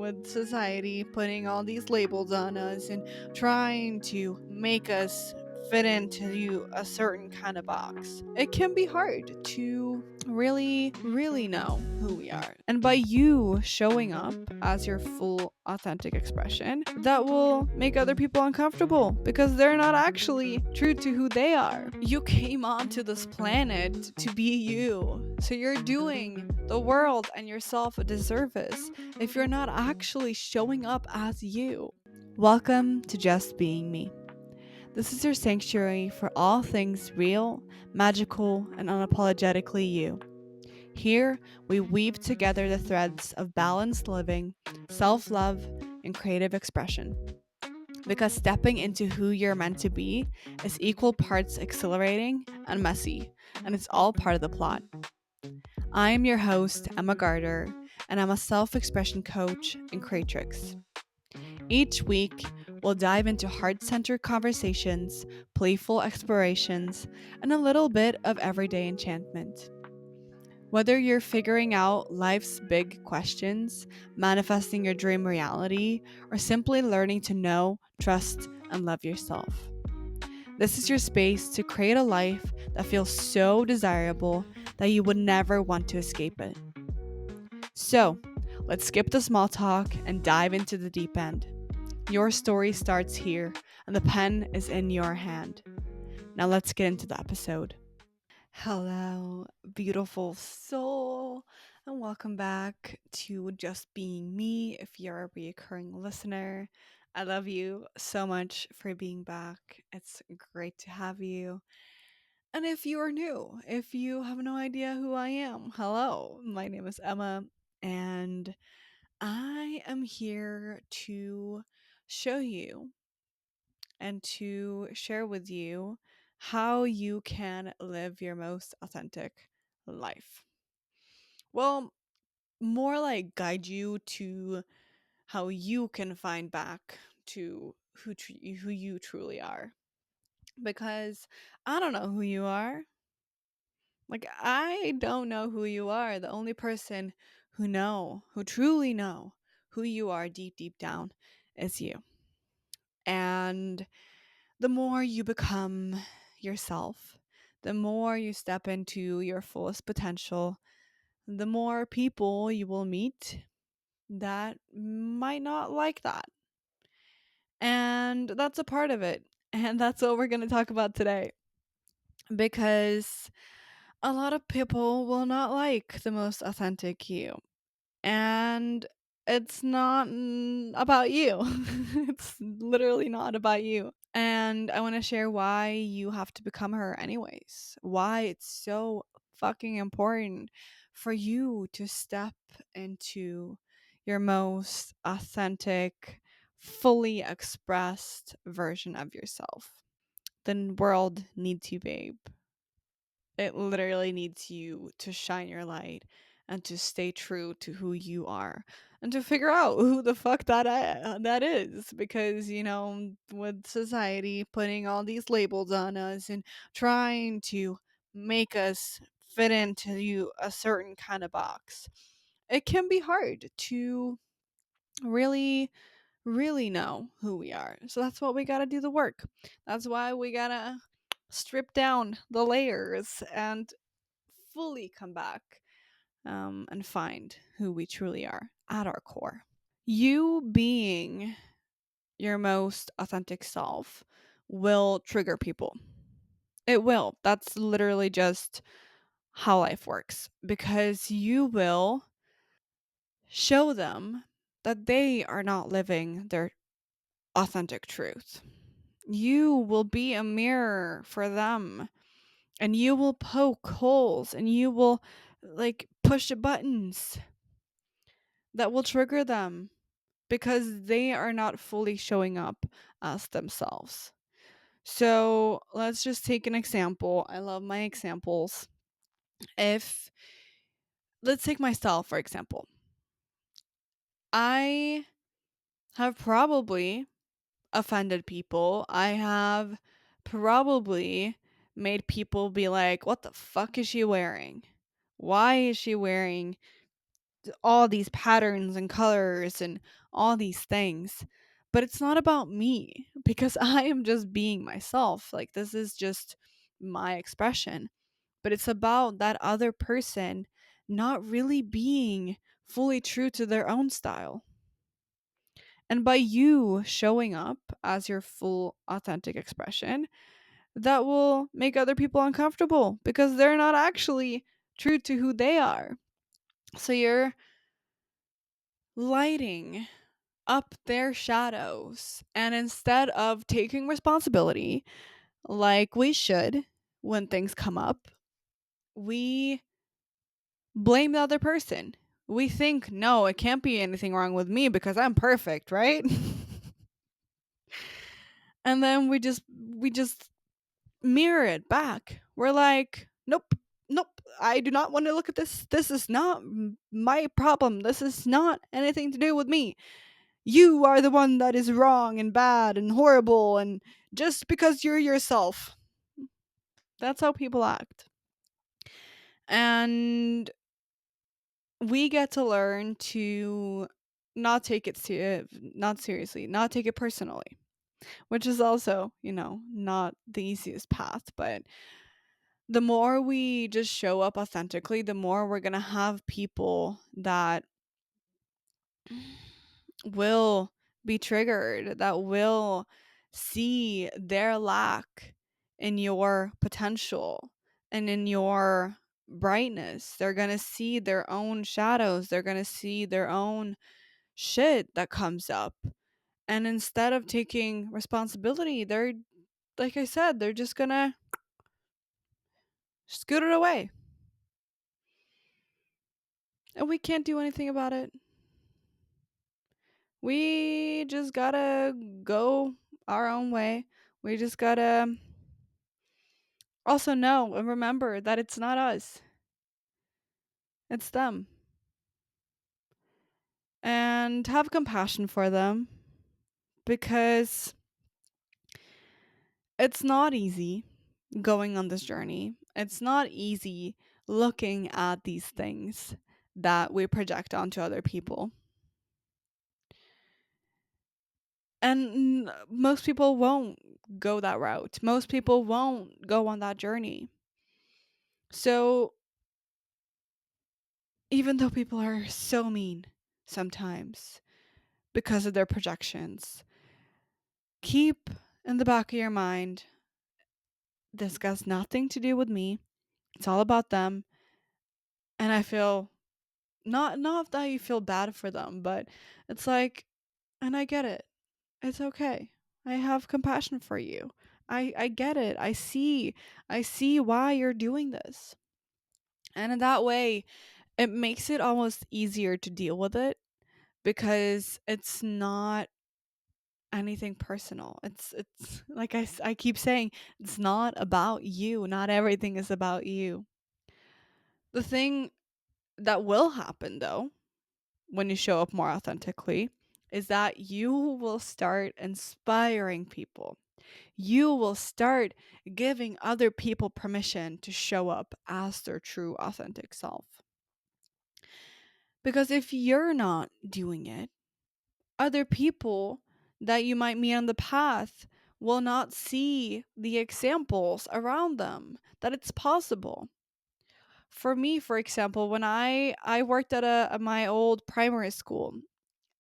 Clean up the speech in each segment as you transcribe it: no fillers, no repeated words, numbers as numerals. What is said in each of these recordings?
with society putting all these labels on us and trying to make us fit into a certain kind of box. It can be hard to really know who we are. And by you showing up as your full authentic expression, that will make other people uncomfortable because they're not actually true to who they are. You came onto this planet to be you. So you're doing the world and yourself a disservice if you're not actually showing up as you. Welcome to Just Being Me. This is your sanctuary for all things real, magical, and unapologetically you. Here, we weave together the threads of balanced living, self love, and creative expression. Because stepping into who you're meant to be is equal parts exhilarating and messy, and it's all part of the plot. I am your host, Emma Garter, and I'm a self expression coach and creatrix. Each week, we'll dive into heart centered conversations, playful explorations, and a little bit of everyday enchantment. Whether you're figuring out life's big questions, manifesting your dream reality, or simply learning to know, trust, and love yourself, this is your space to create a life that feels so desirable that you would never want to escape it. So, let's skip the small talk and dive into the deep end. Your story starts here, and the pen is in your hand. Now, let's get into the episode. Hello, beautiful soul, and welcome back to Just Being Me. If you're a reoccurring listener, I love you so much for being back. It's great to have you. And if you are new, if you have no idea who I am, hello, my name is Emma, and I am here to show you and to share with you how you can live your most authentic life. Well, more like guide you to how you can find back to who you truly are. Because I don't know who you are. Like I don't know who you are. The only person who truly know who you are deep down is you. And the more you become yourself, the more you step into your fullest potential, the more people you will meet that might not like that. And that's a part of it. And that's what we're going to talk about today. Because a lot of people will not like the most authentic you. And it's not about you. It's literally not about you. And I want to share why you have to become her anyways. Why it's so fucking important for you to step into your most authentic, fully expressed version of yourself. The world needs you, babe. It literally needs you to shine your light and to stay true to who you are and to figure out who the fuck that is, because with society putting all these labels on us and trying to make us fit into a certain kind of box, it can be hard to really know who we are. So that's what we got to do the work. That's why we got to strip down the layers and fully come back, and find who we truly are at our core. You being your most authentic self will trigger people. It will. That's literally just how life works, because you will show them that they are not living their authentic truth. You will be a mirror for them, and you will poke holes, and you will like push buttons that will trigger them because they are not fully showing up as themselves. So let's just take an example. I love my examples. If Let's take myself for example. I have probably offended people. I have probably made people be like, what the fuck is she wearing? Why is she wearing all these patterns and colors and all these things. But it's not about me because I am just being myself. Like, this is just my expression. But it's about that other person not really being fully true to their own style. And by you showing up as your full authentic expression, that will make other people uncomfortable because they're not actually true to who they are. So you're lighting up their shadows. And instead of taking responsibility, like we should when things come up, we blame the other person. We think, no, it can't be anything wrong with me because I'm perfect, right? And then we just mirror it back. We're like, nope, nope, I do not want to look at this. This is not my problem. This is not anything to do with me. You are the one that is wrong and bad and horrible, and just because you're yourself. That's how people act. And we get to learn to not take it not seriously, not take it personally, which is also, not the easiest path, but the more we just show up authentically, the more we're going to have people that will be triggered, that will see their lack in your potential and in your brightness. They're going to see their own shadows, they're going to see their own shit that comes up. And instead of taking responsibility, they're, like I said, they're just going to scoot it away. And we can't do anything about it. We just gotta go our own way. We just gotta also know and remember that it's not us, it's them. And have compassion for them because it's not easy going on this journey. It's not easy looking at these things that we project onto other people. And most people won't go that route. Most people won't go on that journey. So even though people are so mean sometimes because of their projections, keep in the back of your mind, this has nothing to do with me. It's all about them. And I feel not that you feel bad for them, but it's like, and I get it. It's okay. I have compassion for you. I get it. I see why you're doing this. And in that way, it makes it almost easier to deal with it because it's not anything personal. It's like I keep saying, it's not about you. Not everything is about you. The thing that will happen though, when you show up more authentically, is that you will start inspiring people. You will start giving other people permission to show up as their true authentic self. Because if you're not doing it, other people that you might meet on the path will not see the examples around them that it's possible. For me, for example, when I worked at my old primary school,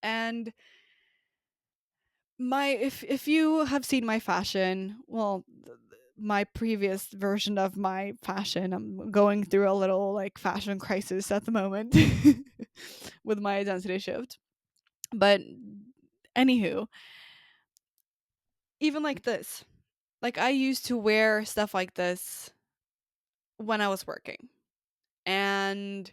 and my if you have seen my fashion, well, my previous version of my fashion, I'm going through a little like fashion crisis at the moment with my identity shift. But anywho, even like this, like I used to wear stuff like this when I was working, and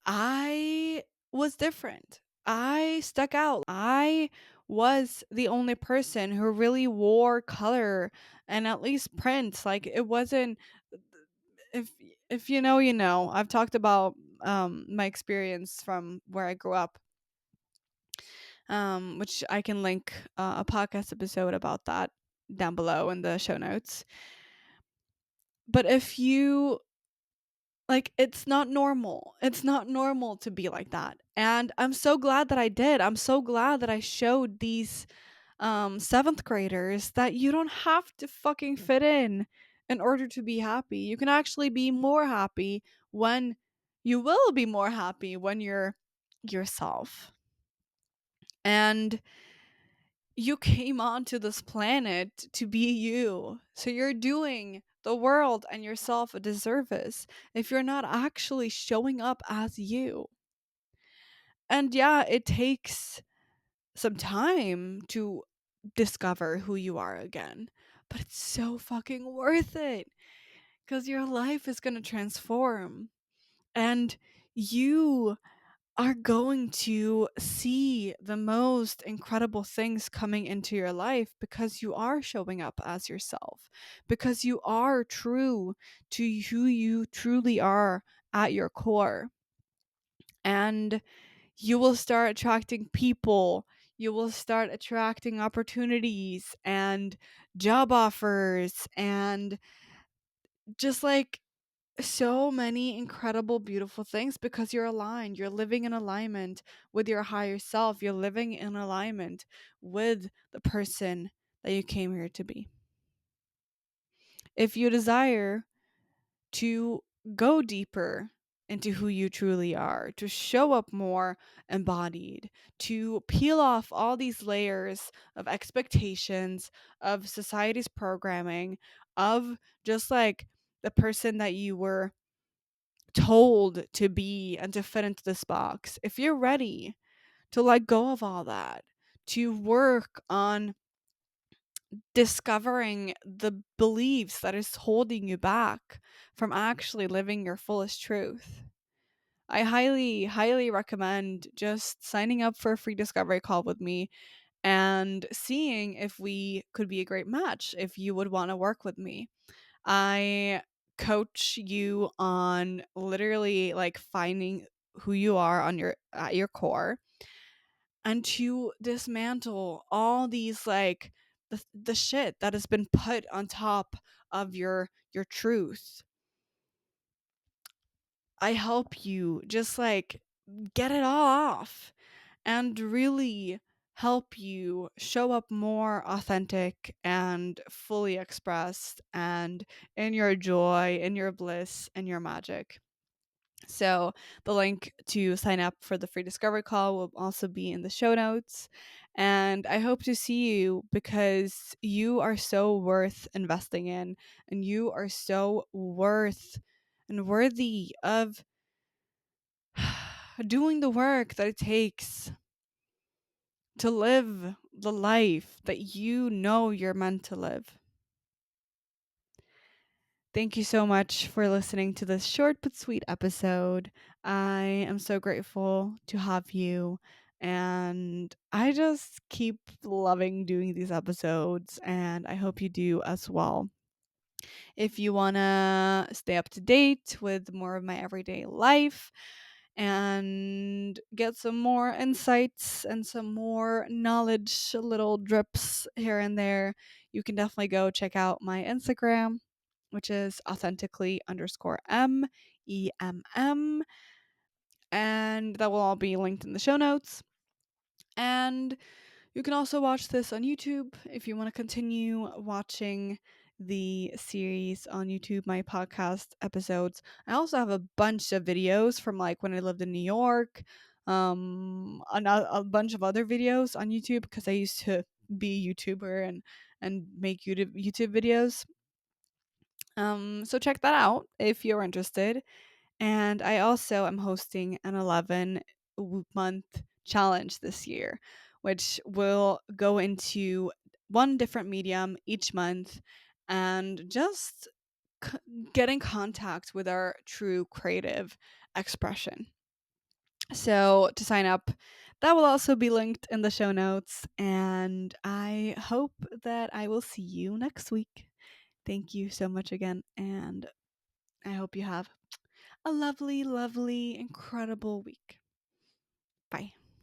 I was different. I stuck out. I was the only person who really wore color and at least prints. Like it wasn't, if if you know, you know. I've talked about my experience from where I grew up, which I can link a podcast episode about that down below in the show notes. But if you Like, it's not normal. It's not normal to be like that. And I'm so glad that I did. I'm so glad that I showed these 7th graders that you don't have to fucking fit in order to be happy. You can actually be more happy when you will be more happy when you're yourself. And you came onto this planet to be you. So you're doing the world and yourself a disservice if you're not actually showing up as you. And yeah, it takes some time to discover who you are again, but it's so fucking worth it because your life is going to transform and you are going to see the most incredible things coming into your life because you are showing up as yourself, because you are true to who you truly are at your core. And you will start attracting people, you will start attracting opportunities and job offers and just like so many incredible, beautiful things because you're aligned. You're living in alignment with your higher self. You're living in alignment with the person that you came here to be. If you desire to go deeper into who you truly are, to show up more embodied, to peel off all these layers of expectations, of society's programming, of just like the person that you were told to be and to fit into this box. If you're ready to let go of all that, to work on discovering the beliefs that is holding you back from actually living your fullest truth, I highly, highly recommend just signing up for a free discovery call with me and seeing if we could be a great match, if you would want to work with me. I coach you on literally like finding who you are on your at your core and to dismantle all these like the shit that has been put on top of your truth. I help you just like get it all off and really help you show up more authentic and fully expressed and in your joy, in your bliss, and your magic. So, the link to sign up for the free discovery call will also be in the show notes. And I hope to see you because you are so worth investing in and you are so worth and worthy of doing the work that it takes to live the life that you know you're meant to live. Thank you so much for listening to this short but sweet episode. I am so grateful to have you. And I just keep loving doing these episodes, and I hope you do as well. If you want to stay up to date with more of my everyday life and get some more insights and some more knowledge, little drips here and there, you can definitely go check out my Instagram, which is authentically underscore MEMM. And that will all be linked in the show notes. And you can also watch this on YouTube if you want to continue watching the series on YouTube, my podcast episodes. I also have a bunch of videos from like when I lived in New York, a bunch of other videos on YouTube because I used to be a YouTuber and make YouTube videos. So check that out if you're interested. And I also am hosting an 11-month challenge this year, which will go into one different medium each month and just c- get in contact with our true creative expression. So to sign up, that will also be linked in the show notes. And I hope that I will see you next week. Thank you so much again. And I hope you have a lovely, lovely, incredible week. Bye.